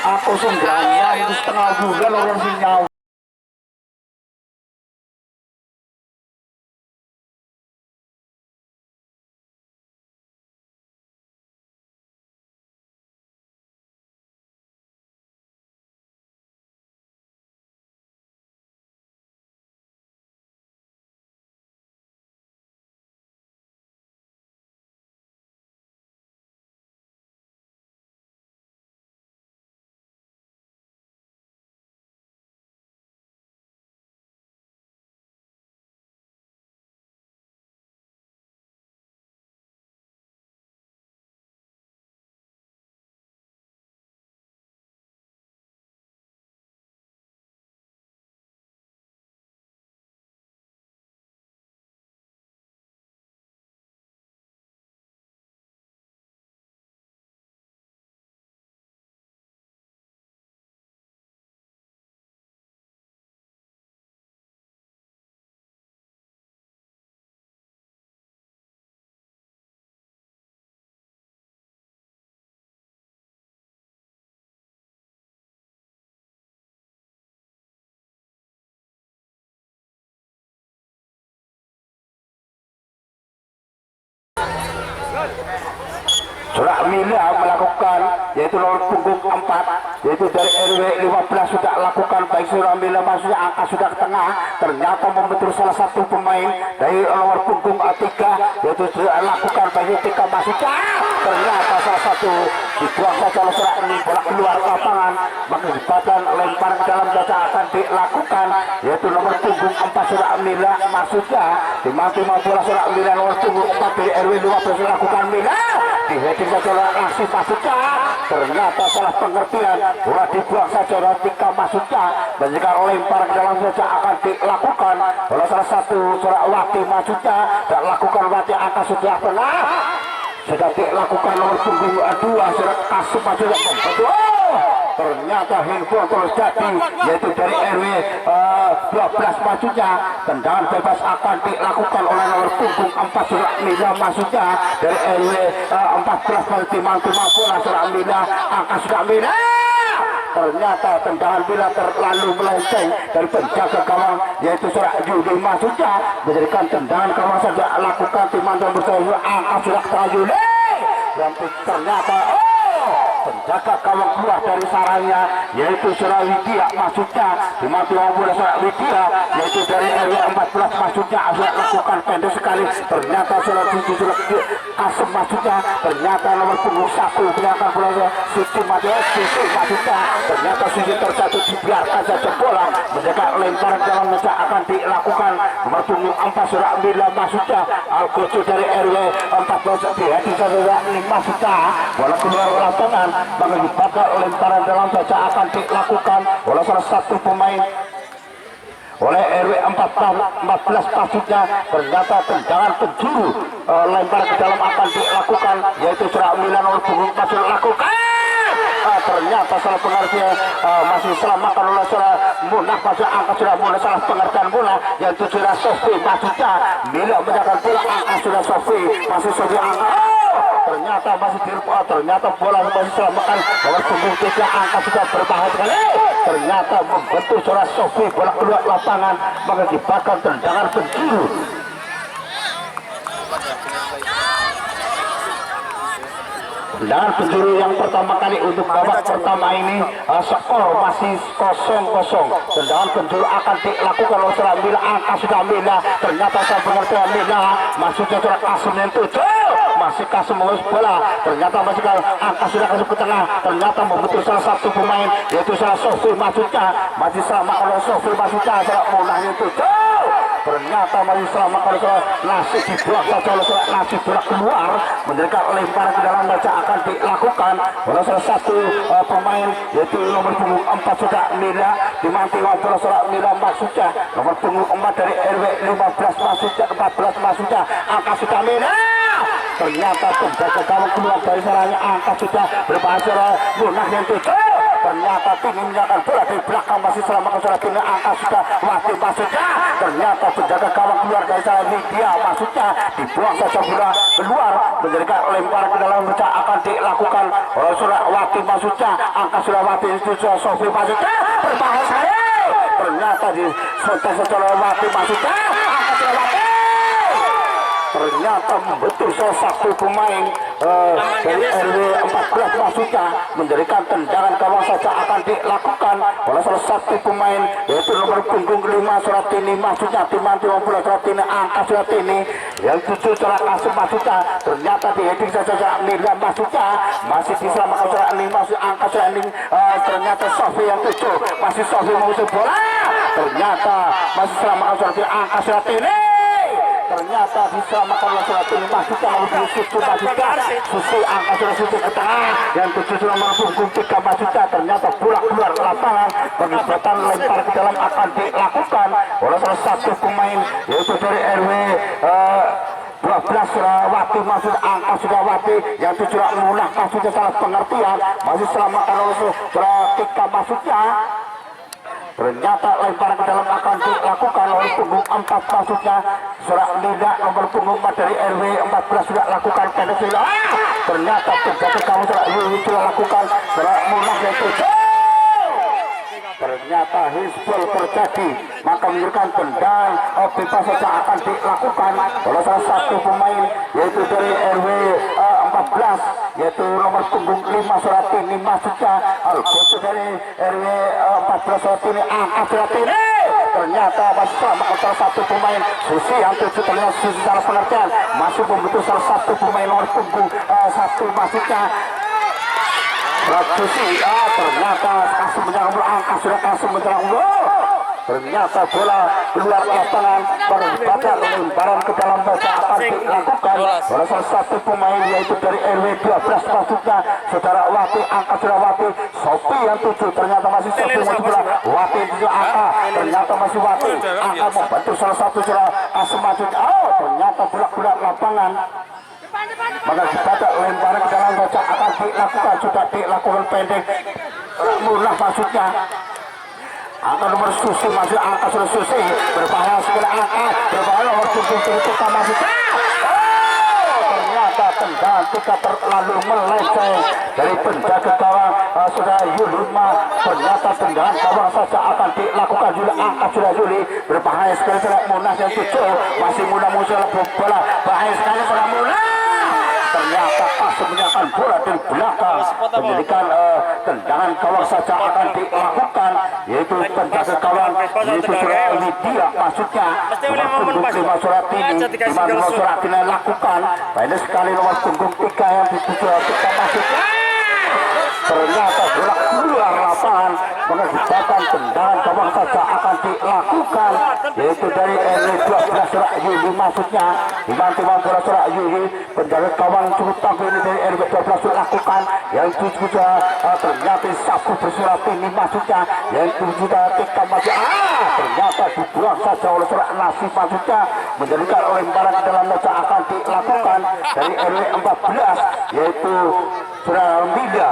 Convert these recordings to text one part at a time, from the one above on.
aku sungguhnya itu setengah bulan orang sinyal. Surat Mila melakukan yaitu nomor punggung 4 yaitu dari RW 15 sudah lakukan baik Surat Mila maksudnya angka sudah ke tengah, ternyata membetul salah satu pemain dari nomor punggung 3 yaitu sudah lakukan baik ketika masuknya, ternyata salah satu dibuang saja oleh Surat ini bola keluar lapangan, mengakibatkan lempar ke dalam dada akan dilakukan yaitu nomor punggung 4 Surat Mila maksudnya dimana bola Surat Mila nomor punggung 4 dari RW 15 lakukan Mila di heading saja langsung masuknya, ternyata salah pengertian bola dibuang saja ketika masuknya dan jika lempar ke dalam saja akan dilakukan oleh salah satu Surawati masuknya dan lakukan Wati angka sudah pernah sudah dilakukan nomor punggung 2 Surat Kasum masuknya membantu, ternyata handball terus jadi yaitu dari RW 12 maksudnya tendangan bebas akan dilakukan oleh nomor punggung 4 Surat Mila maksudnya dari RW 14 berarti mampu Surat Mila angka Surat Mila, ternyata tendangan bila terlalu melenceng dari penjaga gawang yaitu Surat Yudi maksudnya menjadikan tendangan gawang saja lakukan Timantan bersama angka Surat Yudi dan ternyata penjaga gawang keluar dari sarangnya yaitu Surat Widya maksudnya dimati oleh Surat Widya yaitu dari RW 14 maksudnya sudah lakukan pendek sekali, ternyata Surat Kasem maksudnya ternyata nomor punggung 1 kelihatan bola Suci maksudnya ternyata Suci terjatuh dibiarkan saja bola menjaga lemparan dalam meja akan dilakukan nomor punggung 4 Surat Mila maksudnya Al-Qucu dari RW 14 di Surat maksudnya bola keluar lapangan mengakibatkan lemparan dalam saja akan dilakukan oleh salah satu pemain oleh RW 14 maksudnya ternyata tendangan penjuru lempar ke dalam akan dilakukan yaitu Surat Mila nomor punggung 4 lakukan, ternyata salah pengertian masih selamatkan oleh Surat Munah pada angka Surat Munah salah pengertian Munah yaitu Surat Sofi maksudnya Mila menjaga bola angka Surat Sofi masih Sofi angka ternyata masih dirubah, ternyata bola masih selamatkan nomor punggung 3 angka sudah berbahaya sekali, ternyata membentuk Surat Sofi bola keluar lapangan mengakibatkan tendangan penjuru. Dan penjuru yang pertama kali untuk babak pertama ini skor masih 0-0. Tendangan penjuru akan dilakukan oleh Surat Mila angka sudah Mila, ternyata saya pengertian Mila maksudnya Surat Kasum yang 7 masih Kasum mengurus bola, ternyata masih angka sudah Kasum ke tengah, ternyata membentuk salah satu pemain yaitu Surat Sofi maksudnya masih sama oleh Sofi maksudnya Surat Munah yang 7, ternyata masih selamat kalau Surat Nasib dibuang saja oleh Surat Nasib bola keluar menjadikan lemparan ke dalam baca akan dilakukan oleh salah satu pemain yaitu nomor punggung 4 Surat Mila dimanti oleh Surat Mila maksudnya nomor punggung 4 dari RW 15 maksudnya 14 maksudnya angka Surat Mila, ternyata penjaga gawang keluar dari sarangnya angka sudah berbahasa Munah yang 7, ternyata Tini menyerahkan bola dari belakang masih selamatkan saudara Tini angka sudah Wati masuknya ternyata penjaga gawang keluar dari sana dia masuknya dibuang saja bola keluar menjadikan lemparan ke dalam pecah akan dilakukan oleh saudara Wati masuknya angka sudah Wati itu Sofi masuknya berbahaya saya ternyata di saudara Wati masuknya angka sudah Wati ternyata betul salah satu pemain dari RW 14 masuknya menjadikan tendangan gawang saja akan dilakukan oleh salah satu pemain yaitu nomor punggung 5 Suratini masuknya dimanti bola Suratini angka Suratini yang 7 salah Kasih masuknya ternyata di heading saja Mirza masuknya masih diselamatkan salah 5 masuk angka Suratini ternyata Sofi yang 7 masih Sofi mengusir bola ternyata masih selamatkan Suratini angka Suratini ternyata diselamatkan oleh Suratini masukkan oleh Susu masukkan Susi angka Susi ke tengah yang 7 nomor punggung 3 masukkan ternyata bola keluar lapangan pengibatan lempar ke dalam akan dilakukan oleh salah satu pemain yaitu dari RW 12 Surawati masuk angka Surawati yang 7 Munah masuknya salah pengertian masih selamatkan oleh Suratika masuknya ternyata lemparan ke dalam akan dilakukan oleh punggung 4 masuknya Surat Nida nomor punggung 4 dari RW 14 sudah lakukan pendek ternyata penjaga kamu Surat Yuli sudah lakukan Surat Munah yang 7 ternyata Hizbul terjadi maka menunjukkan tendangan bebas saja akan dilakukan oleh salah satu pemain yaitu dari RW 14 yaitu nomor punggung 5 Suratini masuknya Al-Gosu dari RW 14 Suratini angka Suratini ternyata masih sama salah satu pemain Susi yang 7 ternyata Susi salah pengertian masih membutuhkan salah satu pemain nomor punggung 1 masuknya Susi ternyata Kasih menyerang bola angka sudah Kasih menyerang bola ternyata bola keluar lapangan berbaca lemparan ke dalam baca akan dilakukan oleh salah satu pemain yaitu dari RW 12 masuknya saudara Wati angka sudah Wati Sofi yang 7 ternyata masih Sofi masih bola Wati 7 angka ternyata masih Wati angka membantu salah satu saudara Kasih masuknya ternyata bola keluar lapangan maka dibaca lemparan ke dalam baca akan dilakukan sudah dilakukan pendek Munah masuknya angka nomor Susi masih angka sudah Susi berbahaya sekali angka berbahaya nomor punggung 7 masuknya ternyata tendangan kita terlalu melenceng dari penjaga gawang sudah Yulima ternyata tendangan gawang saja akan dilakukan Yuli angka sudah Yuli berbahaya sekali sudah Munah yang 7 masih Munah musuh bola bahaya sekali sudah Munah ternyata Kasih menyiapkan bola dari belakang menjadikan tendangan gawang saja akan dilakukan yaitu penjaga gawang yaitu Surat Lydia masuknya nomor punggung 5 Suratini di mana nomor Suratini lakukan banyak sekali nomor punggung 3 yang dituju kita masuknya ternyata bola keluar lapangan mengakibatkan tendangan gawang saja akan dilakukan yaitu dari RW 12 Surat Yuli masuknya dibantu bola Surat Yuli penjaga gawang cukup tampil ini dari RW 12 dilakukan yang 7 ternyata Sapu Suratini masuknya yang 7 Tika masuk ternyata dibuang saja oleh Surat Nasib masuknya menjadikan lemparan ke dalam meja akan dilakukan dari RW 14 yaitu Surat Mida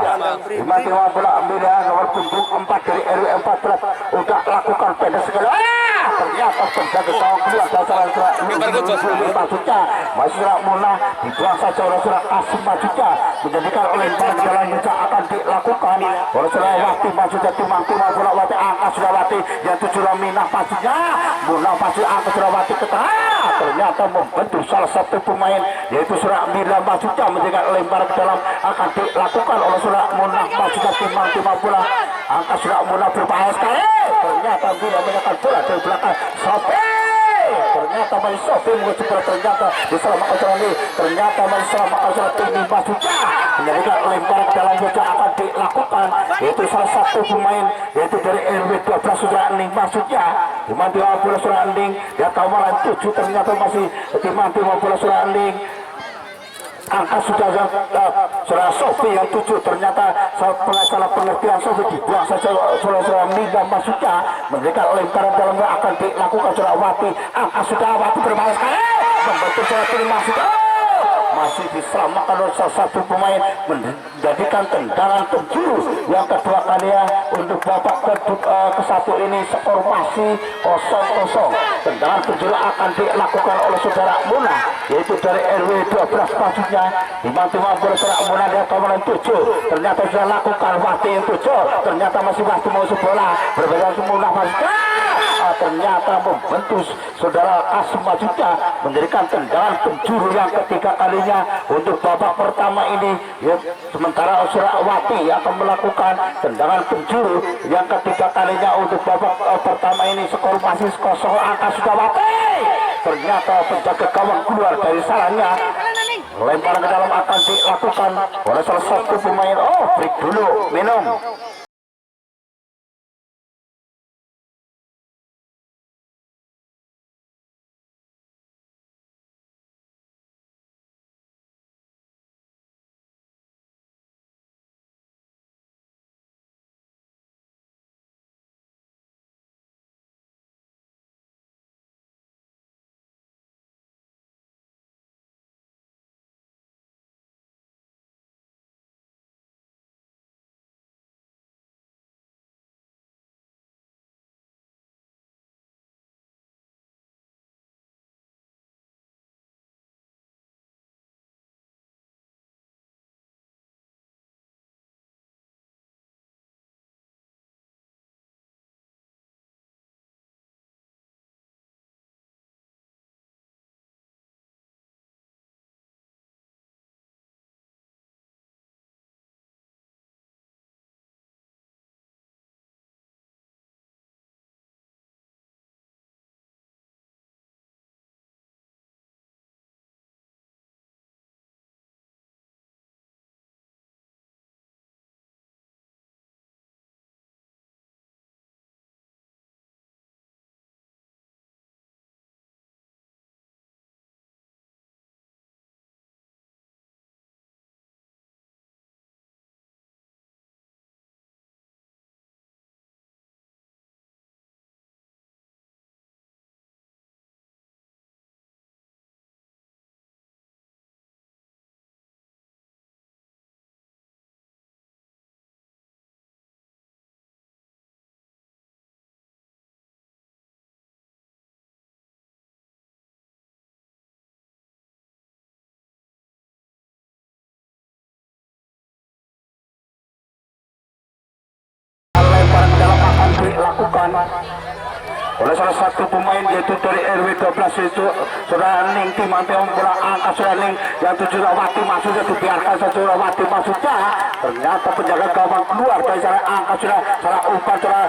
dibantu bola Mida nomor punggung 4 dari RW 14 udah lakukan pendek sekali ternyata penjaga gawang keluar dari Surat Yuli masuknya masih Surat Munah dibuang saja oleh Surat Kasih masuknya menjadikan lemparan ke dalam meja akan dilakukan oleh Surat Wati masuknya timang-timang bola Wati angka Surat Wati yang 7 Minah masuknya Munah masuk angka Surat Wati ke tengah ternyata membentuk salah satu pemain yaitu Surat Mila masuknya menjadikan lemparan ke dalam akan dilakukan oleh Surat Munah masuknya timang-timang bola angka Surat Munah berbahaya sekali ternyata Mila menyerahkan bola dari belakang Sofi ternyata masih Sofi mengucuk ternyata diselamatkan Surat ini ternyata masih selamatkan Surat ini masuknya menjadikan lemparan dalam meja akan dilakukan yaitu salah satu pemain yaitu dari RW 12 Surat Ning masuknya dimanti bola Surat Ning ya kawalan 7 ternyata masih dimanti bola Surat Ning angka sudah Surat Sofi yang 7 ternyata salah pengertian Sofi dibuang saja Surat Mida masuknya memberikan lemparan dalam akan dilakukan Surat Wati angka sudah Wati berbahaya sekali membantu Surat ini masuk masih diselamatkan oleh salah satu pemain menjadikan tendangan penjuru yang kedua kalinya untuk babak ke satu ini. Skor masih 0-0. Tendangan penjuru akan dilakukan oleh saudara Muna, yaitu dari RW 12 maksudnya dibantu oleh saudara Muna dari kawanan 7. Ternyata sudah lakukan Wati yang 7, ternyata masih mau bola berbeda Muna maksudnya. Ternyata membentuk saudara Kasim Majuda menjadikan tendangan penjuru yang ketiga kalinya untuk babak pertama ini ya, sementara saudara Wati akan melakukan tendangan penjuru yang ketiga kalinya untuk babak pertama ini. Skor masih 0. Angka sudah Wati, ternyata penjaga gawang keluar dari salahnya, lemparan ke dalam akan dilakukan oleh salah satu pemain. Break dulu minum. Dilakukan oleh salah satu pemain yaitu dari RW 12 itu saudara Ning Timanteong bola angka saudara Ning yang 7 Wati maksudnya dibiarkan saja Wati maksudnya, ternyata penjaga gawang keluar dari salah angka saudara umpan saudara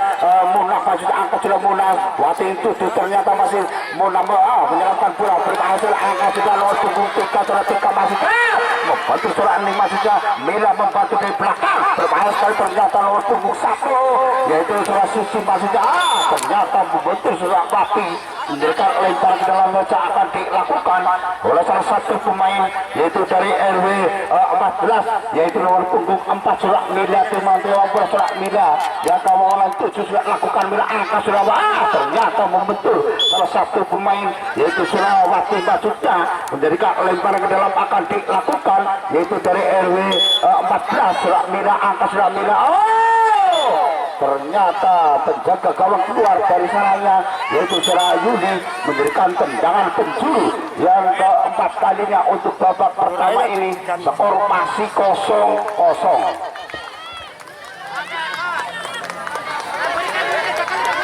Munaf maksudnya angka saudara Munaf Wati itu ternyata masih Munaf menyerangkan bola berhasil angka saudara nomor punggung 3 saudara 3 maksudnya membantu saudara Ning maksudnya Mila membantu dari belakang berbahaya sekali, ternyata nomor punggung 1 yaitu saudara Susi maksudnya ternyata membentuk saudara Wati menjadikan lempar ke dalam meja akan dilakukan oleh salah satu pemain yaitu dari RW 14 yaitu nomor punggung 4 saudara Mila Timanteong bola saudara Mila yang kawalan 7 sudah lakukan Mila angka saudara ternyata membentuk salah satu pemain yaitu saudara Wati maksudnya menjadikan lempar ke dalam akan dilakukan yaitu dari RW 14 saudara Mila angka saudara Mila ternyata penjaga gawang keluar dari sananya yaitu saudara Yudi memberikan tendangan penjuru yang keempat kalinya untuk babak pertama ini. Skor masih 0-0.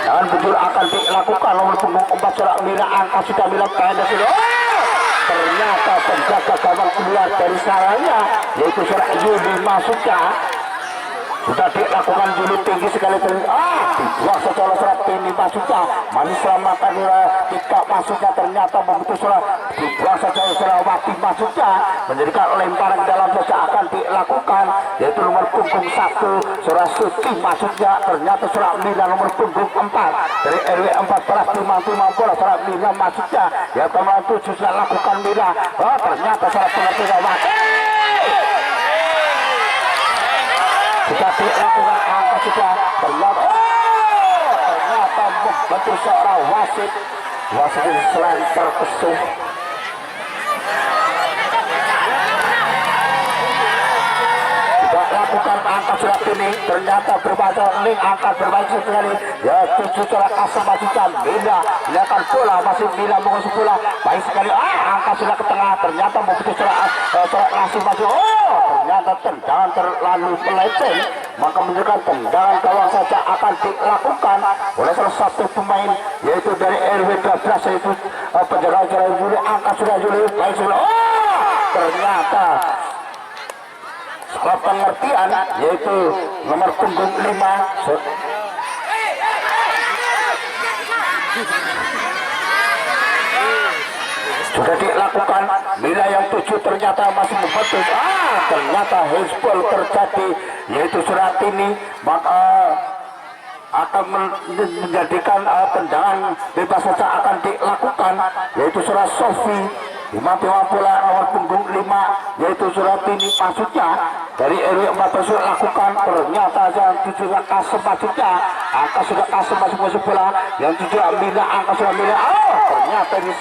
Dan penjuru akan dilakukan nomor punggung 4 saudara Mila angka sudah Mila pendek ternyata penjaga gawang keluar dari sananya yaitu saudara Yudi maksudnya sudah dilakukan dulu tinggi sekali dibuang secara serat ini maksudnya masih selamatkan Tika maksudnya ternyata begitu sudah dibuang secara Wati maksudnya menjadikan lemparan dalam saja akan dilakukan yaitu nomor punggung 1 surah Suci maksudnya ternyata surah Mila nomor punggung 4 dari RW 14 Timang bola surah Mila maksudnya yang teman 7 sudah lakukan Mila ternyata surah pengerti Wati sudah dilakukan angka sudah ternyata membantu seorang wasit selain terkesuh angka surat ini ternyata berbaca link angkat berbaik sekali ya tujuh surat kasih masukkan Mila akan bola masih Mila mengusung bola baik sekali angka sudah ke tengah ternyata memutus surat kasih masuk ternyata tendangan terlalu melenceng maka menunjukkan tendangan gawang saja akan dilakukan oleh salah satu pemain yaitu dari RW 12 yaitu penjaga Juli angka sudah Juli baik sudah ternyata salah pengertian yaitu nomor punggung 5 sudah dilakukan. Mila yang 7 ternyata masih membentuk ternyata hezbol terjadi yaitu surat ini maka akan menjadikan tendangan bebas saja akan dilakukan yaitu surat Sofi Imam-imam bola nomor punggung 5 yaitu surat ini maksudnya dari RW 14 lakukan ternyata yang 7 kasih maksudnya angka sudah kasih masuk bola yang 7 Mila angka sudah Mila ternyata ini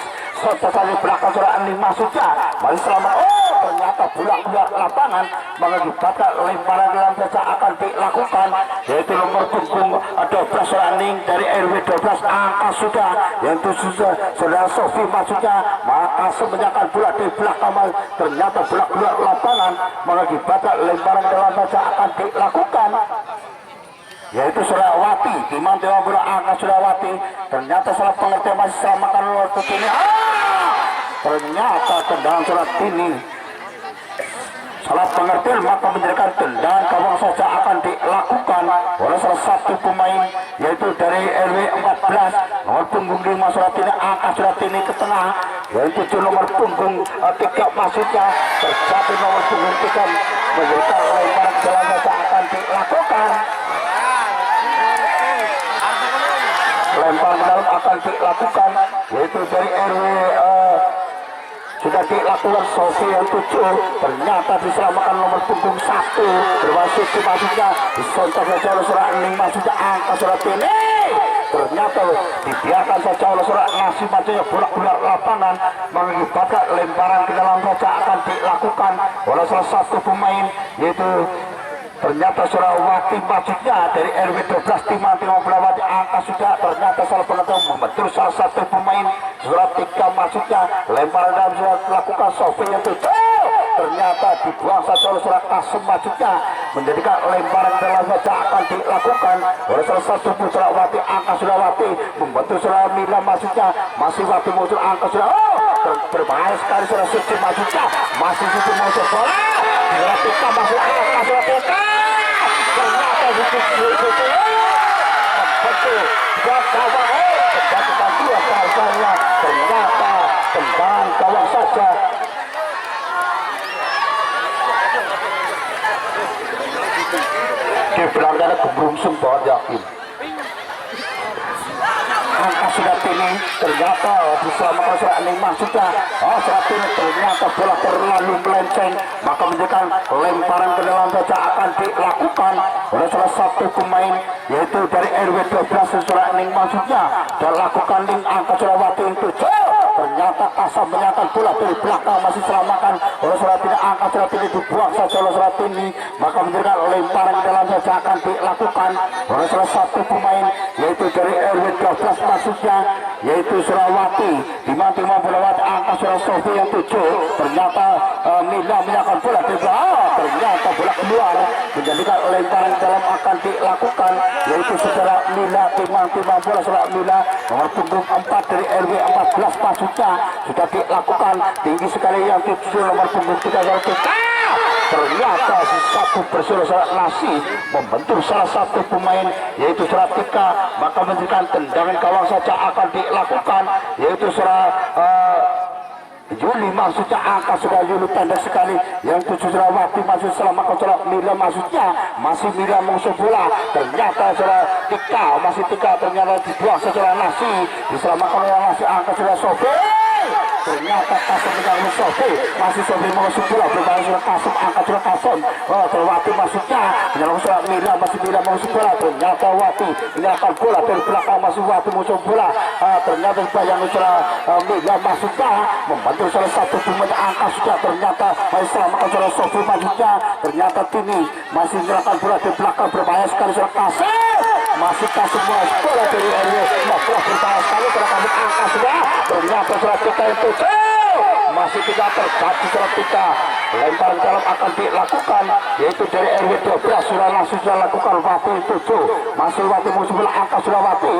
saja belakang surat ini maksudnya masih selamat ternyata bola keluar lapangan mengakibatkan lemparan dalam saja akan dilakukan yaitu nomor punggung 12 surat ini dari RW 12 angka sudah yang 7 saudara Sofi maksudnya maka semenyakan bola di belakang ternyata bola keluar lapangan mengakibatkan lemparan dalam saja akan dilakukan yaitu Surawati di mana bola angka Surawati ternyata salah pengertian masih selamatkan luar ini ternyata tendangan surat ini salah pengertian maka menjadikan tendangan gawang saja akan dilakukan oleh salah satu pemain yaitu dari RW 14 nomor punggung 5 surat ini angka surat ini ke tengah yaitu nomor punggung 3 maksudnya terjadi nomor punggung 3 menjadikan lemparan jalan saja akan dilakukan lempar ke dalam akan dilakukan yaitu dari RW sudah dilakukan Sofi yang 7 ternyata diselamatkan nomor punggung 1 bermaksud maksudnya disontak saja oleh surat ini maksudnya angka surat ini ternyata dibiarkan saja oleh surat nasi maksudnya bola keluar lapangan mengakibatkan lemparan ke dalam saja akan dilakukan oleh salah satu pemain yaitu ternyata Surawati maksudnya dari RW 12 Timah Berawati angka sudah ternyata salah pengetahuan membentur salah satu pemain surat 3 maksudnya lemparan dalam surat lakukan Sofi yang 7 ternyata dibuang saja oleh surat Kasem maksudnya menjadikan lemparan dalam saja akan dilakukan oleh salah satu Surawati angka Surawati membentur surat Mila maksudnya masih Wati muncul angka sudah berbahaya sekali surat Suci maksudnya masih Suci muncul bola surat 3 masih angka surat 3 ternyata betul dan dua sahaja ternyata tendangan gawang saja di belakang keberungsung banget yakin angka sudah ini ternyata diselamatkan surat ini maksudnya surat ini ternyata bola terlalu melenceng maka menjadikan lemparan ke dalam saja akan dilakukan oleh salah satu pemain yaitu dari RW 12 surat ini maksudnya dan lakukan link angka Surawati yang 7 ternyata Kasam menyatakan bola dari belakang masih selamatkan oleh surat ini angka surat ini dibuang saja oleh surat ini maka menjadikan lemparan ke dalam saja akan dilakukan oleh salah satu pemain yaitu dari RW 12 maksudnya yaitu Surawati di mana Berawati angka surat Sofi yang 7 ternyata Mila menyatakan bola di belakang ternyata bola keluar menjadikan lemparan dalam akan dilakukan yaitu saudara Mila timang bola surat Mila nomor punggung 4 dari RW 14 maksudnya sudah dilakukan tinggi sekali yang 7 nomor punggung 3 ternyata satu bersurat nasi membentur salah satu pemain yaitu surat 3 maka menjadikan tendangan gawang saja akan dilakukan yaitu surat Juli maksudnya angka sudah Juli pendek sekali yang 7 Surawati masih selama surat Mila maksudnya masih Mila mengusung bola ternyata surat 3 masih 3 ternyata dibuang secara nasi diselamatkan oleh nasi angka sudah Sofi ternyata Kasem dengan Sofi, masih Sofi mengusung bola berbahaya surat Kasem, angkat surat Kasem, terwati masuknya menyerang surat Mira, masih Mira mengusung bola, ternyata Wati ini akan bola dari belakang, masih Wati mengusung bola, ternyata yang surat Mira masuknya membantu salah satu pemain angkat sudah, ternyata masih selamatkan surat Sofi masuknya, ternyata Tini masih menyerahkan bola dari belakang berbahaya sekali surat Kasem, masih Kasem bola dari RW, bola berbahaya sekali surat Kasem angkat sudah, ternyata surat kita yang tujuh masih tidak terjadi surat kita, lemparan dalam akan dilakukan yaitu dari RW 12 sudah langsung sudah lakukan Wati 7, masih Wati musuh bola angkat sudah Wati,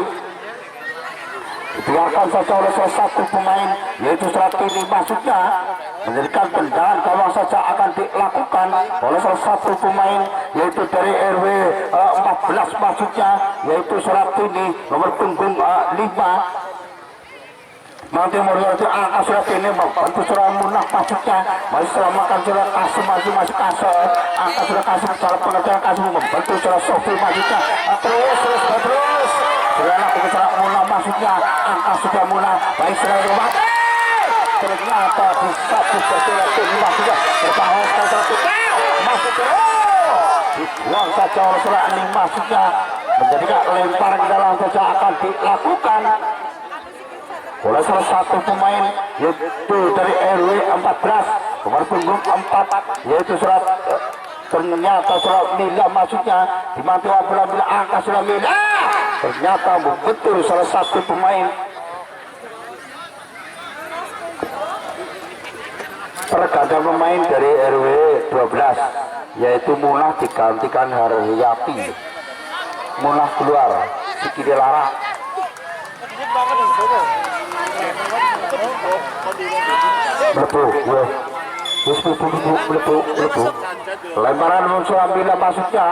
biarkan saja oleh salah satu pemain yaitu surat ini masuknya menjadikan tendangan gawang saja akan dilakukan oleh salah satu pemain yaitu dari RW 14 masuknya yaitu surat ini nomor punggung 5 nanti melihat angka surat ini membantu surat Munah masuknya masih selamatkan surat Kasem, masih Kasem, angka surat Kasem salah pengertian Kasem membantu surat Sofi masuknya terus sudah lakukan surat Munah masuknya angka sudah Munah baik sudah Wati, ternyata bisa surat ini masuknya berbahaya sekali surat kita masuk terus dibuang saja oleh surat ini masuknya menjadikan lemparan ke dalam saja akan dilakukan oleh salah satu pemain yaitu dari RW 14 nomor punggung 4 yaitu surat ternyata surat Mila masuknya dimantu bola bila angka surat Mila ternyata betul salah satu pemain pergantian pemain dari RW 12 yaitu Munah digantikan Haryati, Munah keluar Siki Delara lemparan muncul ambil masuknya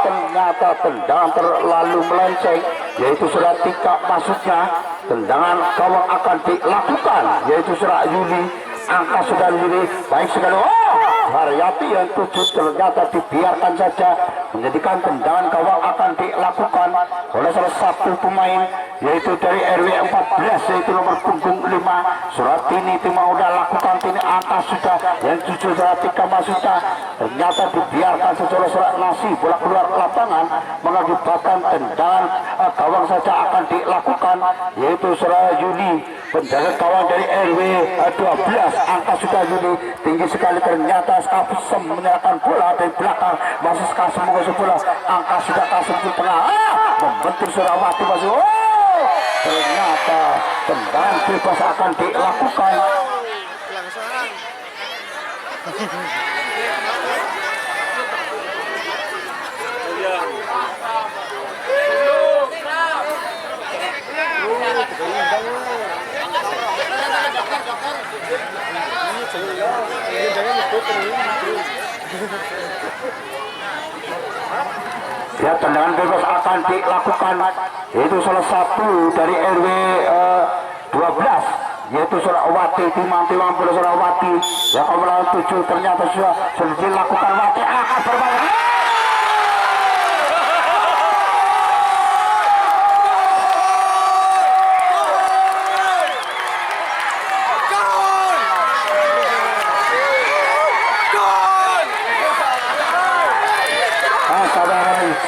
ternyata tendangan terlalu melenceng yaitu surat Tika masuknya tendangan gawang akan dilakukan yaitu surat Yuli angka sudah Yuli baik sekali Haryati yang 7 ternyata dibiarkan saja menjadikan tendangan gawang akan dilakukan oleh salah satu pemain yaitu dari RW 14 yaitu nomor punggung 5 surat ini mau udah lakukan ini angka sudah yang 7 surat 3 masuknya ternyata dibiarkan secara surat Nasi bola keluar lapangan mengakibatkan tendangan gawang saja akan dilakukan yaitu surat Yuli penjaga gawang dari RW 12 angka sudah Yuli tinggi sekali ternyata Kasem menyerahkan bola dari belakang masih Kasem mengusung bola angka sudah Kasem di tengah membentur surat Wati masuk ternyata tendangan bebas akan dilakukan ya tendangan bebas akan dilakukan itu salah satu dari RW 12 yaitu surat Wati timang-timang bola surat Wati yang kemudian 7 ternyata sudah dilakukan Wati akan berbahaya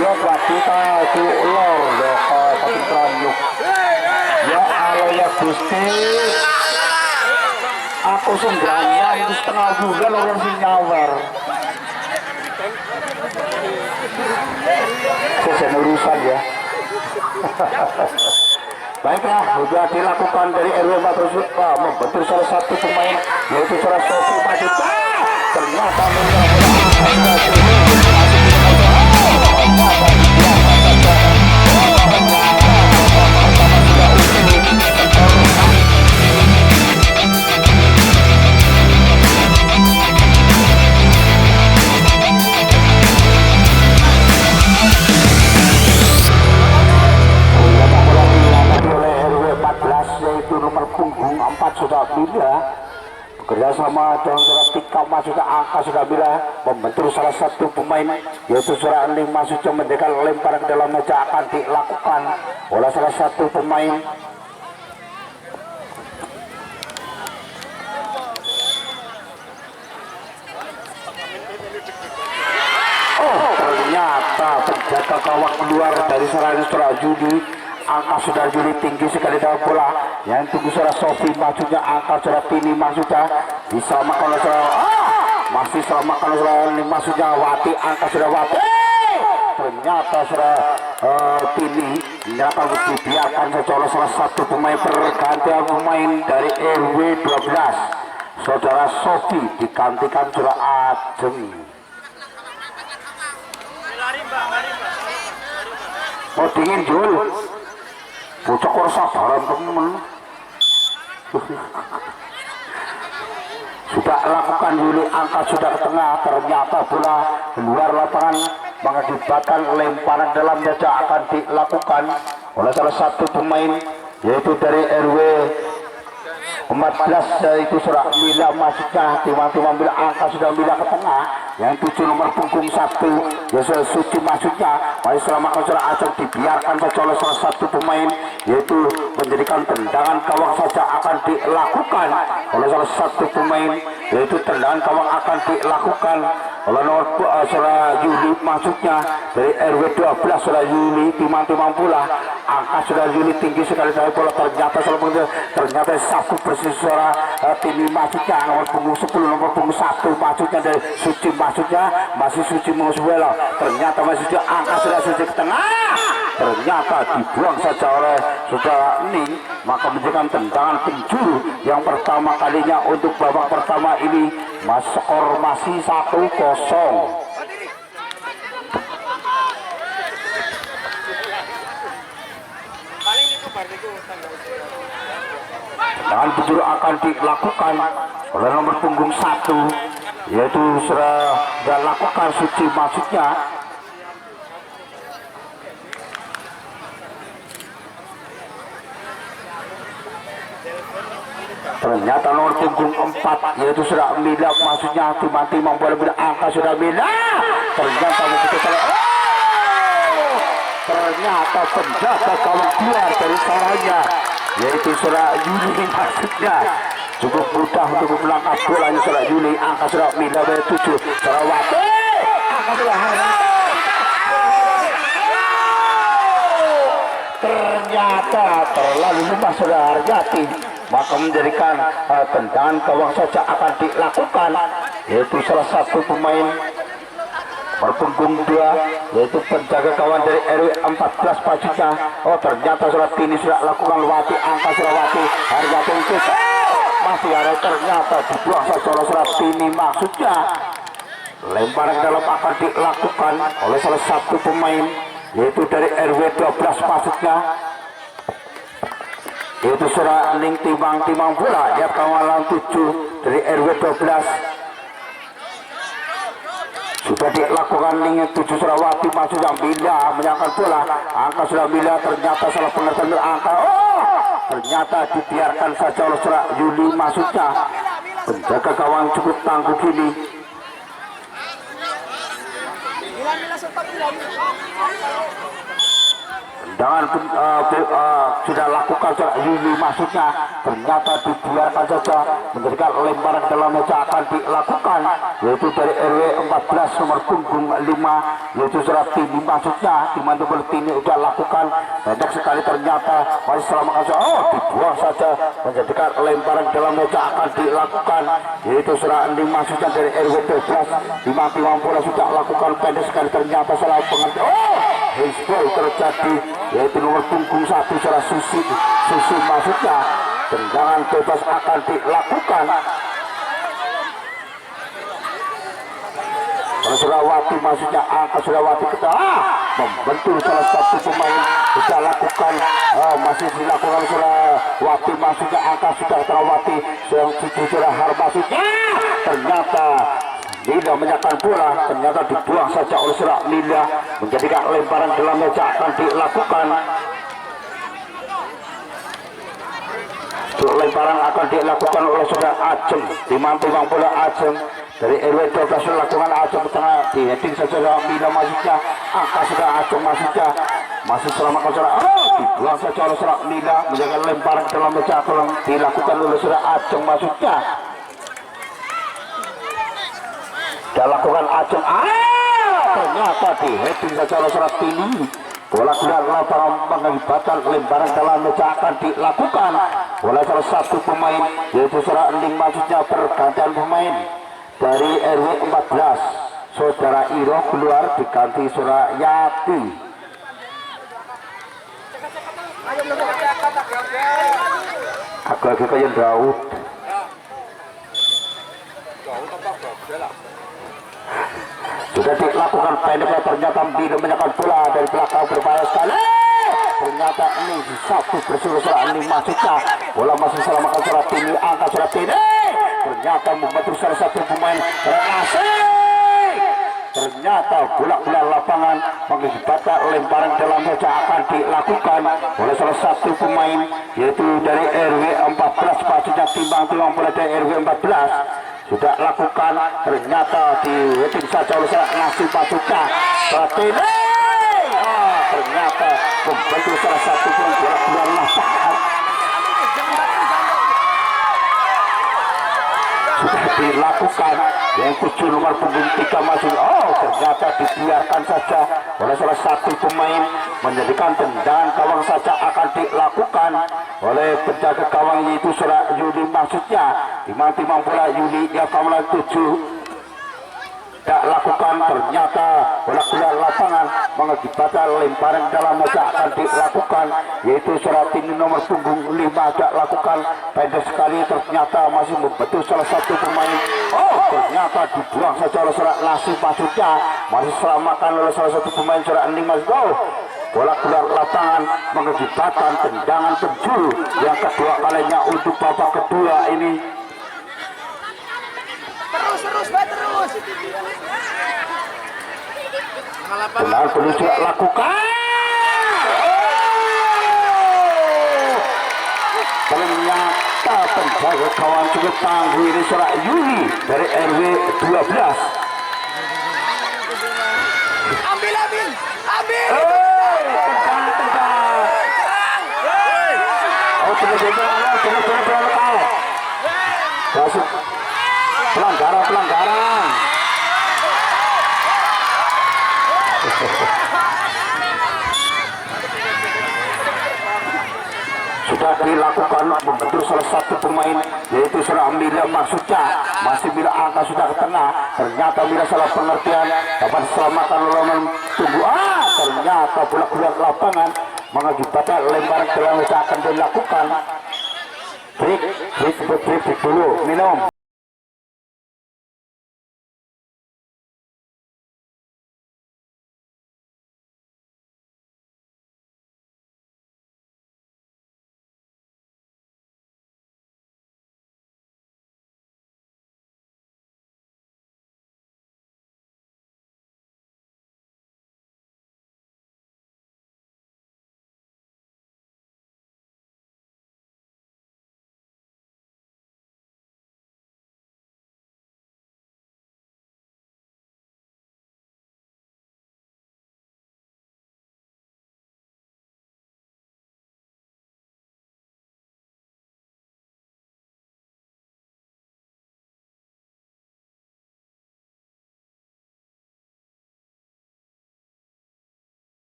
ya Wati itu lor loko patentran yuk ya Allah ya Gusti aku sembranya itu setengah bulan orang si nyawar selesai urusan ya baiklah sudah dilakukan dari RW 4 membentur salah satu pemain yaitu salah Sofi Majita ternyata nomor punggung 4 sudah bila kerjasama dengan surat Tika sudah angka sudah bila membentur salah satu pemain yaitu surat 5 sudah mendekat lemparan ke dalam meja akan dilakukan oleh salah satu pemain terjaga gawang keluar dari serangan saudara Juli. Angka saudara Juli tinggi sekali dalam bola. Yang tunggu saudara Sofi maksudnya angka saudara Tini maksudnya diselamatkan oleh saudara masih selamatkan oleh saudara maksudnya Wati angka saudara Wati. Ternyata saudara Tini akan dibiarkan saja oleh salah satu pemain pergantian pemain dari RW 12 saudara Sofi digantikan saudara Ajeng. Oh dingin Jul bocok orang sabaran temen sudah lakukan Juli angka sudah ke tengah ternyata bola luar lapangan mengakibatkan lemparan dalam meja akan dilakukan oleh salah satu pemain yaitu dari RW 14 yaitu Surah Mila masuknya timang-timang bila angka sudah Mila ke tengah yang 7 nomor punggung 1 Yosel Suci masuknya masih selamatkan Surah Aceh dibiarkan saja oleh salah satu pemain yaitu menjadikan tendangan gawang saja akan dilakukan oleh salah satu pemain yaitu tendangan gawang akan dilakukan oleh nomor Surah Yuli masuknya dari RW 12 Surah Yuli timang-timang pula angka Surah Yuli tinggi sekali dari bola ternyata sapu persis Surah Tini masuknya nomor punggung 10 nomor punggung 1 masuknya dari Suci masuknya masih Suci Menguswela ternyata masih Suci angka Surah Suci ke tengah ternyata dibuang saja oleh saudara Ning maka menjadikan tendangan penjuru yang pertama kalinya untuk babak pertama ini skor masih 1-0. Tendangan penjuru akan dilakukan oleh nomor punggung 1 yaitu sudah lakukan Suci maksudnya ternyata nomor punggung 4 yaitu sudah Mila maksudnya timang-timang bola bila angka sudah Mila ternyata ternyata penjaga gawang keluar dari salahnya yaitu sudah Yuli maksudnya cukup mudah untuk melangkah bolanya sudah Yuli angka sudah Mila dari 7 sudah Wati angka sudah ternyata terlalu lemah sudah Arjati maka menjadikan tendangan gawang saja akan dilakukan yaitu salah satu pemain berpunggung 2 yaitu penjaga gawang dari RW 14 Pacuca. Oh ternyata sudah Tini sudah lakukan Wati angka sudah Wati Arjati itu masih ada ternyata dibuang saja oleh sudah Tini maksudnya lemparan dalam akan dilakukan oleh salah satu pemain yaitu dari RW 12 maksudnya yaitu Surah Ning timang-timang bola dia kawalan 7 dari RW 12 sudah dilakukan Ning 7 Surawati maksudnya Bila menyangkal bola angka sudah Bila ternyata salah pengertian angka ternyata dibiarkan saja oleh Surah Yuli maksudnya penjaga gawang cukup tangguh gini jangan sudah lakukan Yuli maksudnya ternyata dibiarkan saja menjadikan lemparan dalam meja akan dilakukan yaitu dari RW 14 nomor punggung 5 yaitu surat Tini maksudnya dimana Tini sudah lakukan banyak sekali ternyata masih selamatkan saja dibuang saja menjadikan lemparan dalam meja akan dilakukan yaitu surat Ning maksudnya dari RW 12 timang bola sudah lakukan pendek sekali ternyata salah pengertian handball terjadi yaitu nomor punggung 1 salah Susi maksudnya tendangan bebas akan dilakukan Surawati maksudnya angka Surawati kita membentur salah satu pemain sudah lakukan masih dilakukan Surawati maksudnya angka sudah Surawati yang sudah har maksudnya ternyata tidak menyatakan bola ternyata dibuang saja oleh Surah Mila menjadikan lemparan dalam meja akan dilakukan lemparan akan dilakukan oleh Surah Ajeng timang-timang bola Ajeng dari RW 12 lakukan Ajeng ke tengah di heading saja Mila maksudnya angka sudah Ajeng maksudnya masih selamatkan Surah dibuang saja oleh Surah Mila menjadikan lemparan dalam meja akan dilakukan oleh Surah Ajeng maksudnya dan lakukan Ajeng ternyata di heading secara serat tinggi. Bola keluar lapangan mengakibatkan lemparan dalam meja akan dilakukan oleh salah satu pemain, yaitu secara ending maksudnya pergantian pemain dari RW 14. Saudara Iro keluar diganti saudara Yati. Agak-agak kayak Daud. Sudah dilakukan pendeknya, ternyata tidak menyakan bola dari belakang berbahaya sekali. Ternyata ini satu bersuara ini masuknya bola masih selamatkan surat ini, angka surat ini ternyata membantu salah satu pemain berhasil. Ternyata bola lapangan mengakibatkan lemparan dalam meja akan dilakukan oleh salah satu pemain, yaitu dari RW 14 maksudnya timbang bola dari RW 14 sudah lakukan, ternyata di wedding saja oleh ngasih pasukan seperti ini. Ternyata membantu salah satu pemain bola lapangan sudah dilakukan, yang 7 nomor punggung 3 masuk. Ternyata dibiarkan saja oleh salah satu pemain, menjadikan tendangan gawang saja akan dilakukan oleh penjaga gawang, yaitu saudara Yuli maksudnya timang bola Yuli yang kawalan 7 tidak lakukan. Ternyata bola keluar lapangan mengakibatkan lemparan dalam meja akan dilakukan, yaitu saudara Tini nomor punggung 5 tidak lakukan, pendek sekali. Ternyata masih membantu salah satu pemain. Ternyata dibuang saja oleh saudara Nasi maksudnya, masih selamatkan oleh salah satu pemain saudara Ending Mas. Bola keluar lapangan mengakibatkan tendangan penjuru yang kedua kalinya untuk babak kedua ini. Terus. Benar-benar juga lakukan. Ternyata penjaga kawan cukup tangguh ini seorang Yuli dari RW 12. Ambil. Pelanggaran. Sudah dilakukan membantu salah satu pemain, yaitu saudara Mila maksudnya, masih Mila angka sudah ke tengah. Ternyata Mila salah pengertian, dapat diselamatkan oleh tunggu. Ternyata bola keluar lapangan mengakibatkan lemparan dalam meja akan dilakukan. Break dulu, minum.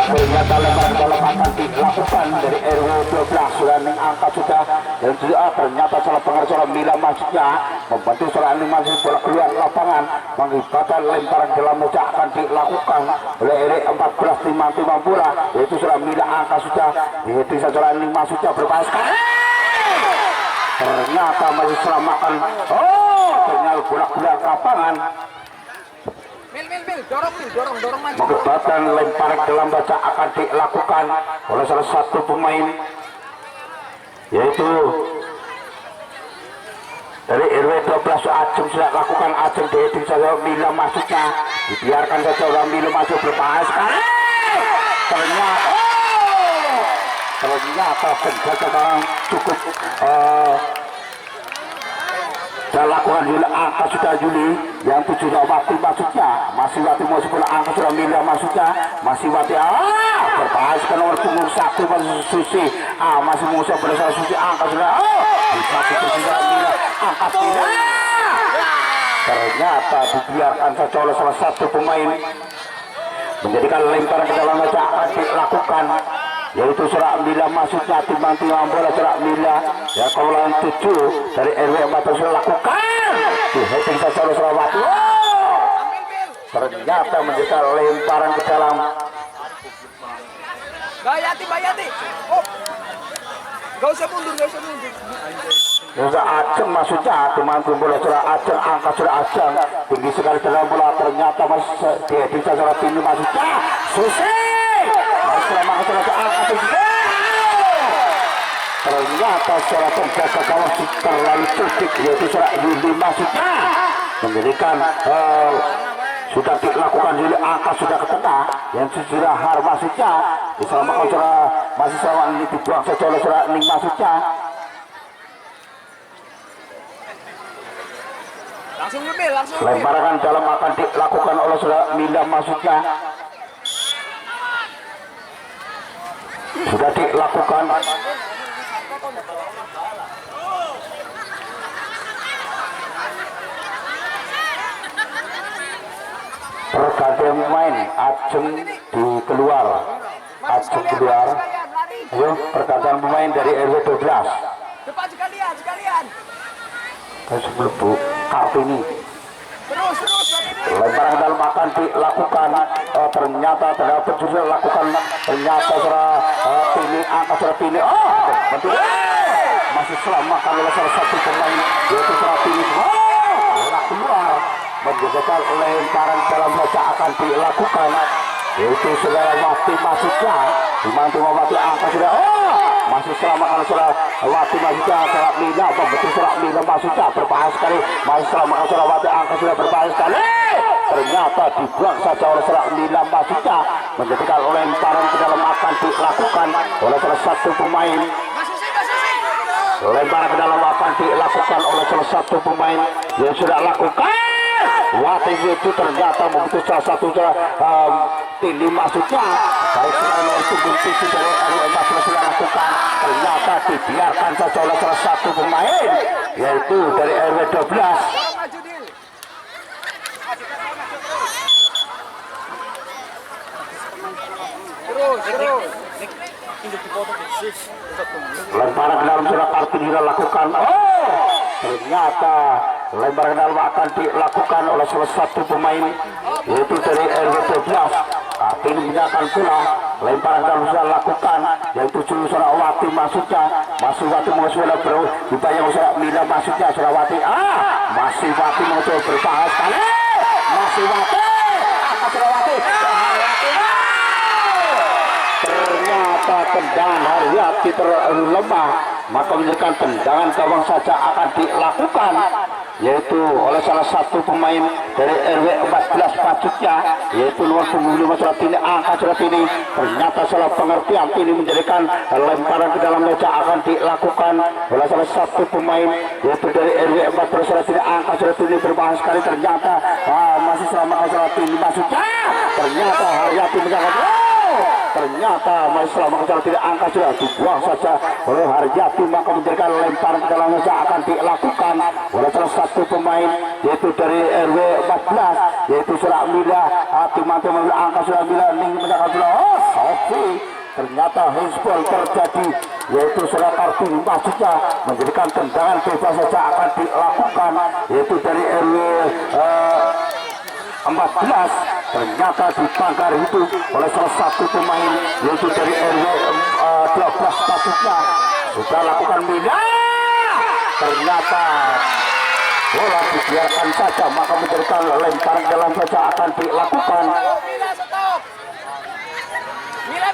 Ternyata lemparan bola akan dilakukan dari RW 12 sudah angka sudah, dan juga ternyata salah pengertian Mila maksudnya membantu salah masuk bola keluar lapangan mengakibatkan lemparan dalam meja akan dilakukan oleh RW 14 timang bola, yaitu salah Mila angka sudah dihitung salah maksudnya berbahaya sekali. Ternyata masih selamatkan. Ternyata bola keluar lapangan dorong mengakibatkan lemparan dalam baca akan dilakukan oleh salah satu pemain, yaitu dari RW 12 Ajeng sudah lakukan Ajeng di saja Mila masuknya dibiarkan saja orang Mila masuk berbahas sekali ternyata penjaga cukup dan lakukan Juli angka sudah Juli yang 7 Wati masuknya masih Wati mau 10 angka sudah Mila masuknya masih Wati berbahas ke nomor punggung 1 masih Susi masih Musa bersama Susi angka sudah bisa sudah Mila angka tidak ternyata dibiarkan saja oleh salah satu pemain menjadikan lemparan ke dalam meja akan dilakukan yaitu Serak Mila masuknya timbang-timbang bola Serak Mila ya kaulan 7 dari RW 4 sudah lakukan di heading saja oleh Sarawati ternyata menjadikan lemparan ke dalam Bayati gak usah mundur Sudah Ajeng masuknya timbang-timbang bola Serak Ajeng angka sudah Ajeng tinggi sekali dalam bola ternyata masih di heading saja oleh ini masuknya Susi ternyata seorang penjaga gawang terlalu cerdik yaitu seorang Yuli masuknya menjadikan sudah dilakukan Yuli angka sudah ke tengah yang sudah har masuknya diselamatkan seorang masih seorang ini dibuang saja oleh seorang Ning masuknya langsung lemparan dalam akan dilakukan oleh seorang Mila masuknya sudah dilakukan pergantian pemain Ajeng keluar ayo pergantian pemain dari RW 12 depan sekalian sebelum Bu Kartini terus lemparan dalam akan dilakukan ternyata terdapat juga lakukan ternyata pilih angka pilih masih selamatkan oleh salah satu pemain yaitu pilih keluar menjadikan lemparan dalam meja akan dilakukan yaitu saudara Wati masuknya dimantu Wati angka sudah masih selamatkan saudara Wati masuknya saudara Mila betul saudara Mila masuknya berbahaya sekali masih selamatkan saudara Wati angka sudah berbahaya sekali ternyata dibuang saja oleh saudara Mila masuknya menjadikan lemparan ke dalam akan dilakukan oleh salah satu pemain lemparan ke dalam akan dilakukan oleh salah satu pemain yang sudah lakukan Wati itu ternyata membutuhkan salah satu tili masuknya baik nomor punggung 7 dari RW 14 sudah lakukan ternyata dibiarkan saja oleh salah satu pemain yaitu dari RW 12 lemparan ke dalam sudah Kartini dilakukan ternyata lemparan ke dalam akan dilakukan oleh salah satu pemain yaitu dari RW 12 Kartini menyatakan pula lemparan ke dalam sudah lakukan yaitu saudara Wati masuknya masih Wati mau sudah dibayang saudara Mila masuknya saudara Wati masih Wati mau coba berbahas sekali masih Wati saudara Wati ternyata tendangan Haryati terlalu lemah maka menjadikan tendangan gawang saja akan dilakukan yaitu oleh salah satu pemain dari RW 14 Pacutnya yaitu nomor punggung 5 surat ini angka surat ini ternyata salah pengertian ini menjadikan lemparan ke dalam meja akan dilakukan oleh salah satu pemain yaitu dari RW 14 surat ini angka surat ini berbahaya sekali ternyata masih selama surat ini masuknya ternyata Haryati menjaga ternyata masih selama kejar tidak angka sudah dibuang saja oleh Haryati maka menjadikan lemparan ke dalam meja akan dilakukan oleh salah satu pemain yaitu dari RW 14 yaitu Serak Mila tim-tim angka sudah Mila Ning menjaga sudah ternyata handball terjadi yaitu Serak Kartini masuknya menjadikan tendangan bebas saja akan dilakukan yaitu dari RW 14 ternyata dibanggar itu oleh salah satu pemain yaitu dari RW 12 Pacutnya sudah lakukan Mila ternyata bola dibiarkan saja maka menjadikan lemparan dalam saja akan dilakukan Mila stop Mila